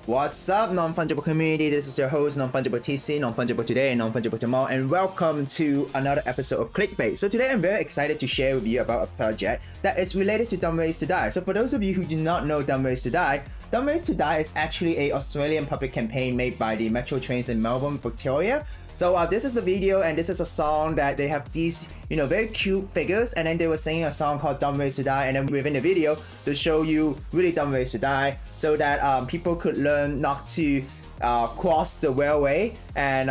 What's up, Non-Fungible community? This is your host, Non-Fungible TC, Non-Fungible today, Non-Fungible tomorrow, and welcome to another episode of Clickbait. So today I'm very excited to share with you about a project that is related to Dumb Ways to Die. So for those of you who do not know Dumb Ways to Die is actually an Australian public campaign made by the Metro Trains in Melbourne, Victoria. So this is the video, and this is a song that they have these, very cute figures, and then they were singing a song called Dumb Ways to Die, and then within the video, to show you really dumb ways to die, so that people could learn not to cross the railway and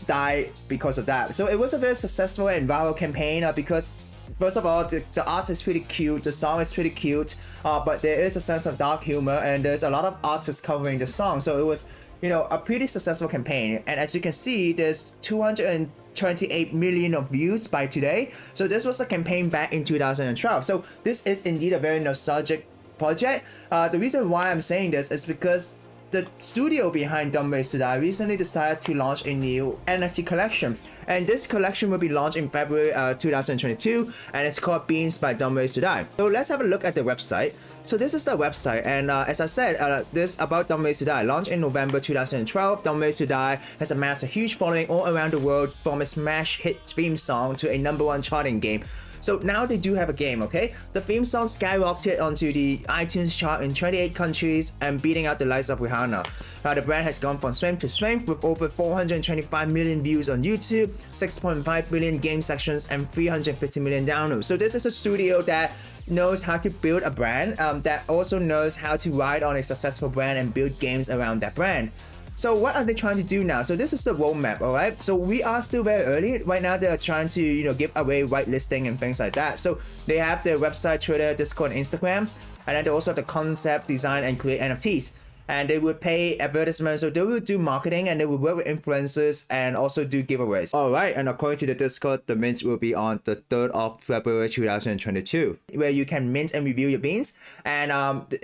die because of that. So it was a very successful and viral campaign because first of all, the art is pretty cute, the song is pretty cute, but there is a sense of dark humor, and there's a lot of artists covering the song. So it was, a pretty successful campaign. And as you can see, there's 228 million of views by today. So this was a campaign back in 2012. So this is indeed a very nostalgic project. The reason why I'm saying this is because the studio behind Dumb Ways to Die recently decided to launch a new NFT collection, and this collection will be launched in February 2022, and it's called Beans by Dumb Ways to Die. So let's have a look at the website. So this is the website, and as I said, this about Dumb Ways to Die. Launched in November 2012, Dumb Ways to Die has amassed a huge following all around the world, from a smash hit theme song to a #1 charting game. So now they do have a game, okay? The theme song skyrocketed onto the iTunes chart in 28 countries and beating out the likes of Rihanna. The brand has gone from strength to strength with over 425 million views on YouTube, 6.5 billion game sessions, and 350 million downloads. So this is a studio that knows how to build a brand, that also knows how to ride on a successful brand and build games around that brand. So what are they trying to do now? So this is the roadmap, alright? So we are still very early. Right now they're trying to, give away whitelisting and things like that. So they have their website, Twitter, Discord, and Instagram. And then they also have the concept, design, and create NFTs. And they would pay advertisements, so they will do marketing, and they will work with influencers and also do giveaways. Alright, and according to the Discord, the mint will be on the 3rd of February 2022, where you can mint and review your beans. And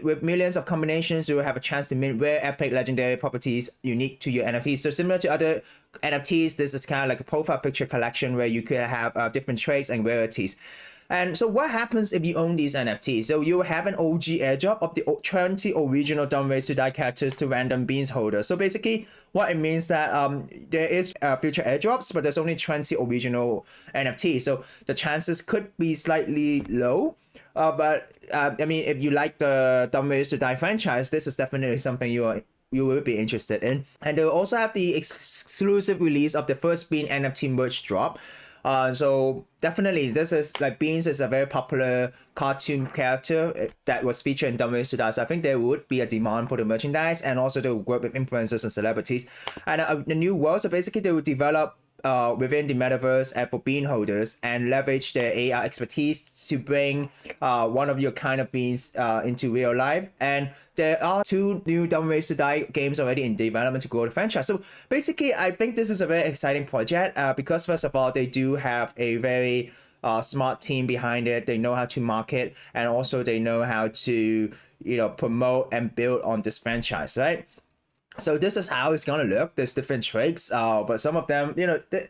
with millions of combinations, you will have a chance to mint rare, epic, legendary properties unique to your NFTs. So similar to other NFTs, this is kind of like a profile picture collection where you could have different traits and rarities. And so what happens if you own these NFTs? So you have an OG airdrop of the 20 original Dumb Ways to Die characters to random beans holders. So basically what it means that there is future airdrops, but there's only 20 original NFTs. So the chances could be slightly low. But if you like the Dumb Ways to Die franchise, this is definitely something you will be interested in. And they will also have the exclusive release of the first Bean NFT merch drop. So definitely this is like Beans is a very popular cartoon character that was featured in Dumb Ways to Die. So I think there would be a demand for the merchandise, and also they will work with influencers and celebrities. And the new world, so basically they will develop within the metaverse and for bean holders and leverage their AR expertise to bring one of your kind of beans into real life. And there are 2 new Dumb Ways to Die games already in development to grow the franchise. So basically I think this is a very exciting project because first of all, they do have a very smart team behind it. They know how to market, and also they know how to promote and build on this franchise, right? So this is how it's gonna look. There's different tricks, but some of them,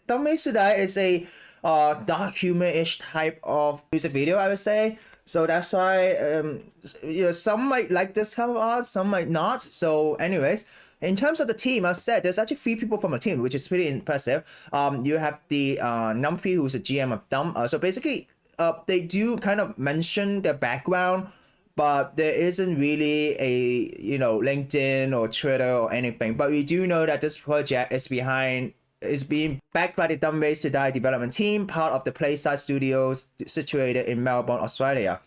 Dumb Ways to Die is a dark humor-ish type of music video, I would say. So that's why, some might like this kind of art, some might not. So anyways, in terms of the team, I've said there's actually 3 people from the team, which is pretty impressive. You have the Numpy, who's the GM of Dumb. So basically, they do kind of mention their background, but there isn't really a LinkedIn or Twitter or anything. But we do know that this project is being backed by the Dumb Ways to Die development team, part of the PlaySide Studios situated in Melbourne, Australia.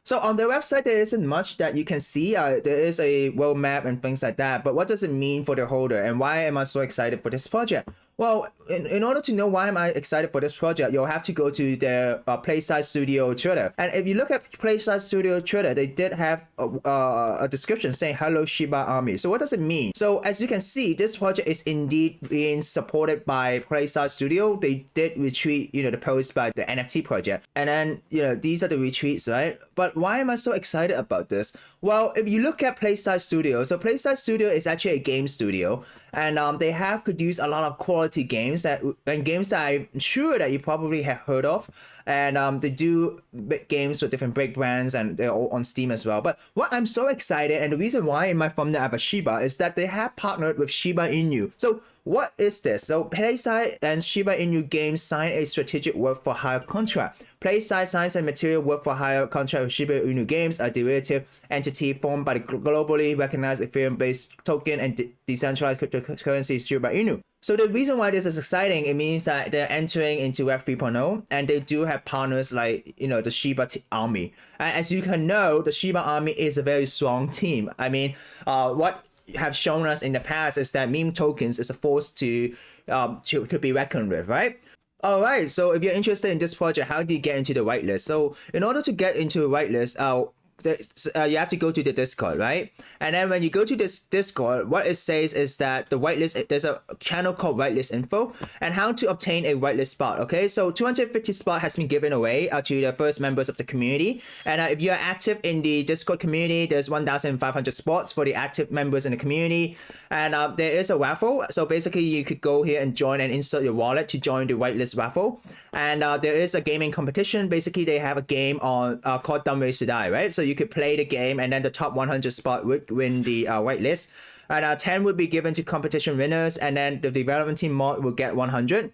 So on the website, there isn't much that you can see. There is a roadmap and things like that. But what does it mean for the holder, and why am I so excited for this project? Well, in order to know why am I excited for this project, you'll have to go to their PlaySide Studio Twitter. And if you look at PlaySide Studio Twitter, they did have a description saying "Hello Shiba Army." So what does it mean? So as you can see, this project is indeed being supported by PlaySide Studio. They did retweet, the post by the NFT project. And then, these are the retweets, right? But why am I so excited about this? Well, if you look at PlaySide Studio, so PlaySide Studio is actually a game studio, and they have produced a lot of quality quality games and games that I'm sure that you probably have heard of. And they do games with different big brands, and they're all on Steam as well. But what I'm so excited, and the reason why in my thumbnail I have a Shiba, is that they have partnered with Shiba Inu. So what is this? So PlaySide and Shiba Inu Games signed a strategic work for hire contract. PlaySide signs a material work for hire contract with Shiba Inu Games, a derivative entity formed by the globally recognized Ethereum-based token and decentralized cryptocurrency Shiba Inu. So the reason why this is exciting, it means that they're entering into Web 3.0, and they do have partners like, the Shiba army. And as you can know, the Shiba army is a very strong team. I mean, what have shown us in the past is that meme tokens is a force to be reckoned with, right? Alright, so if you're interested in this project, how do you get into the whitelist? So in order to get into a whitelist, you have to go to the Discord, right? And then when you go to this Discord, what it says is that the whitelist, there's a channel called whitelist info, and how to obtain a whitelist spot. Okay, so 250 spot has been given away to the first members of the community, and if you're active in the Discord community, there's 1,500 spots for the active members in the community, and there is a raffle. So basically you could go here and join and insert your wallet to join the whitelist raffle. And there is a gaming competition. Basically they have a game on called Dumb Ways to Die, right? So you could play the game, and then the top 100 spot would win the whitelist, and 10 would be given to competition winners, and then the development team mod will get 100.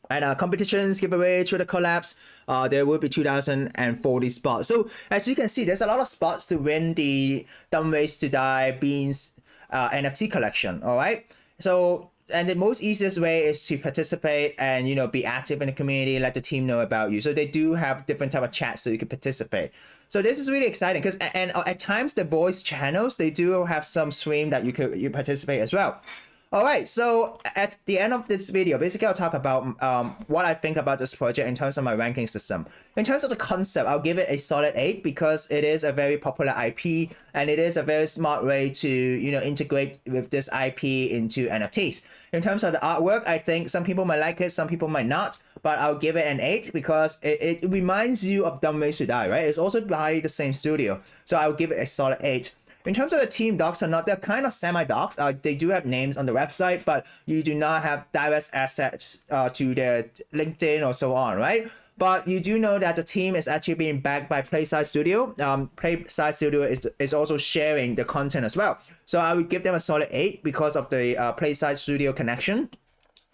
And competitions, giveaway, Twitter collabs, there will be 2,040 spots. So as you can see, there's a lot of spots to win the Dumb Ways to Die Beans NFT collection. All right, so. And the most easiest way is to participate and be active in the community, let the team know about you. So they do have different type of chats so you can participate. So this is really exciting because at times the voice channels, they do have some stream that you participate as well. All right, so at the end of this video, basically I'll talk about what I think about this project in terms of my ranking system. In terms of the concept, I'll give it a solid 8 because it is a very popular IP, and it is a very smart way to integrate with this IP into NFTs. In terms of the artwork, I think some people might like it, some people might not, but I'll give it an 8 because it reminds you of Dumb Ways to Die, right? It's also by the same studio, so I'll give it a solid 8. In terms of the team docs or not, they're kind of semi-docs. They do have names on the website, but you do not have direct access to their LinkedIn or so on, right? But you do know that the team is actually being backed by PlaySide Studio. PlaySide Studio is also sharing the content as well. So I would give them a solid 8 because of the PlaySide Studio connection.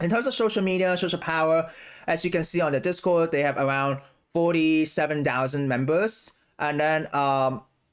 In terms of social media, social power, as you can see on the Discord, they have around 47,000 members. And then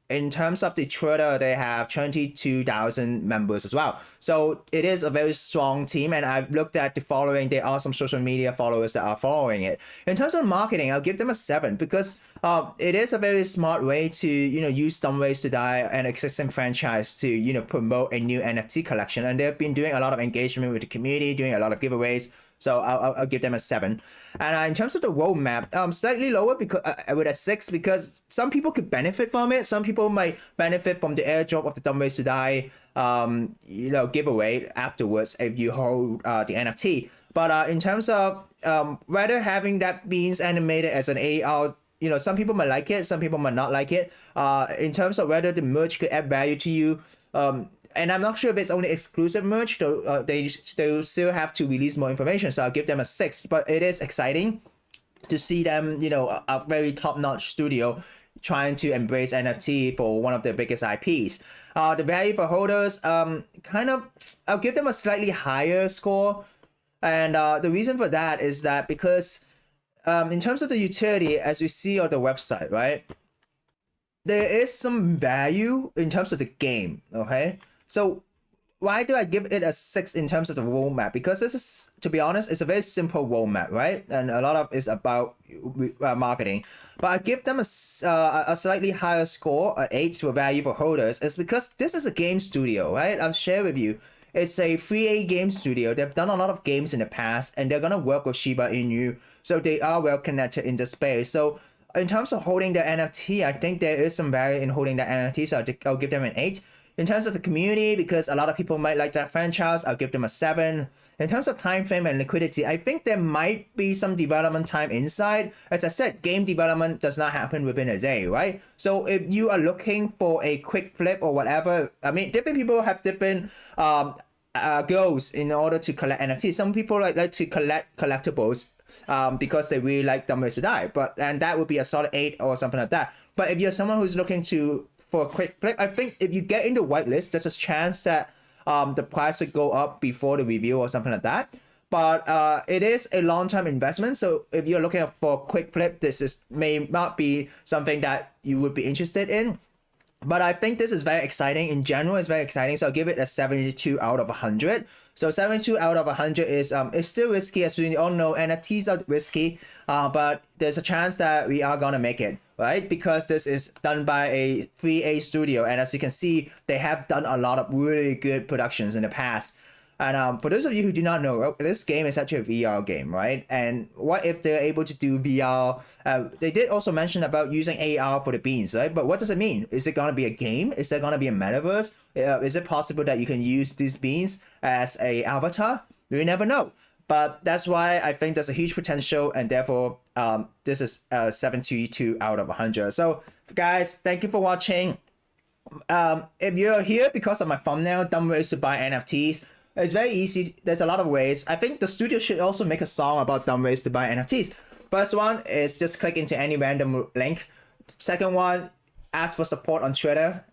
in terms of the Twitter, they have 22,000 members as well. So it is a very strong team, and I've looked at the following. There are some social media followers that are following it. In terms of marketing, I'll give them a 7 because it is a very smart way to use Dumb Ways to Die, an existing franchise, to promote a new NFT collection, and they've been doing a lot of engagement with the community, doing a lot of giveaways. So I'll give them a 7. And in terms of the roadmap, slightly lower because I would have 6 because some people could benefit from it. Some people might benefit from the airdrop of the Dumb Ways to Die giveaway afterwards if you hold the NFT. But in terms of whether having that Beans animated as an AR, some people might like it, some people might not like it. In terms of whether the merch could add value to you, and I'm not sure if it's only exclusive merch, though they still have to release more information, so I'll give them a 6. But it is exciting to see them, a very top-notch studio trying to embrace NFT for one of their biggest IPs. The value for holders, I'll give them a slightly higher score. And the reason for that is that because in terms of the utility, as we see on the website, right, there is some value in terms of the game, okay? So why do I give it a 6 in terms of the roadmap? Because this is, to be honest, it's a very simple roadmap, right? And a lot of it's about marketing. But I give them a slightly higher score, an 8 to a value for holders, is because this is a game studio, right? I'll share with you. It's a 3A game studio. They've done a lot of games in the past, and they're going to work with Shiba Inu. So they are well connected in the space. So in terms of holding the NFT, I think there is some value in holding the NFT. So I'll give them an 8. In terms of the community, because a lot of people might like that franchise, I'll give them a 7. In terms of time frame and liquidity, I think there might be some development time inside. As I said, game development does not happen within a day, right? So if you are looking for a quick flip or whatever, I mean, different people have different goals in order to collect NFTs. Some people like to collect collectibles because they really like Dumb Ways to Die, and that would be a solid 8 or something like that. But if you're someone who's looking for a quick flip, I think if you get in the whitelist, there's a chance that the price would go up before the review or something like that. But it is a long-term investment, so if you're looking for a quick flip, may not be something that you would be interested in. But I think this is very exciting. In general, it's very exciting. So I'll give it a 72 out of 100. So 72 out of 100 is it's still risky, as we all know. NFTs are risky, but there's a chance that we are gonna make it, right? Because this is done by a 3A studio, and as you can see, they have done a lot of really good productions in the past. And for those of you who do not know, this game is actually a VR game, right? And what if they're able to do VR? They did also mention about using AR for the beans, right? But what does it mean? Is it going to be a game? Is there going to be a metaverse? Is it possible that you can use these beans as a avatar? We never know. But that's why I think there's a huge potential, and therefore this is 72 out of 100. So guys, thank you for watching. If you're here because of my thumbnail, Dumb Ways to Buy NFTs, it's very easy. There's a lot of ways. I think the studio should also make a song about dumb ways to buy NFTs. First one is just click into any random link. Second one, ask for support on Twitter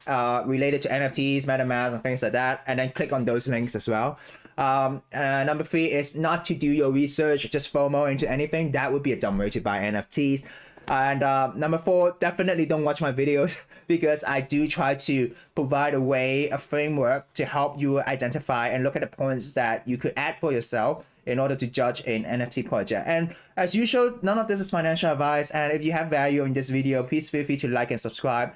related to NFTs, MetaMask, and things like that. And then click on those links as well. Number 3 is not to do your research, just FOMO into anything. That would be a dumb way to buy NFTs. And number 4, definitely don't watch my videos because I do try to provide a framework to help you identify and look at the points that you could add for yourself in order to judge an NFT project. And as usual, none of this is financial advice. And if you have value in this video, please feel free to like and subscribe.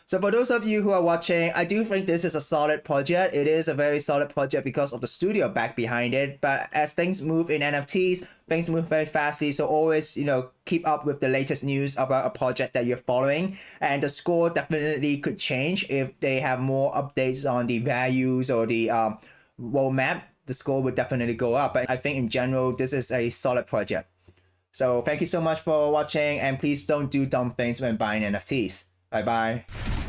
So for those of you who are watching, I do think this is a solid project. It is a very solid project because of the studio back behind it. But as things move in NFTs, things move very fastly. So always, keep up with the latest news about a project that you're following. And the score definitely could change if they have more updates on the values or the roadmap. The score would definitely go up. But I think in general, this is a solid project. So thank you so much for watching, and please don't do dumb things when buying NFTs. Bye bye.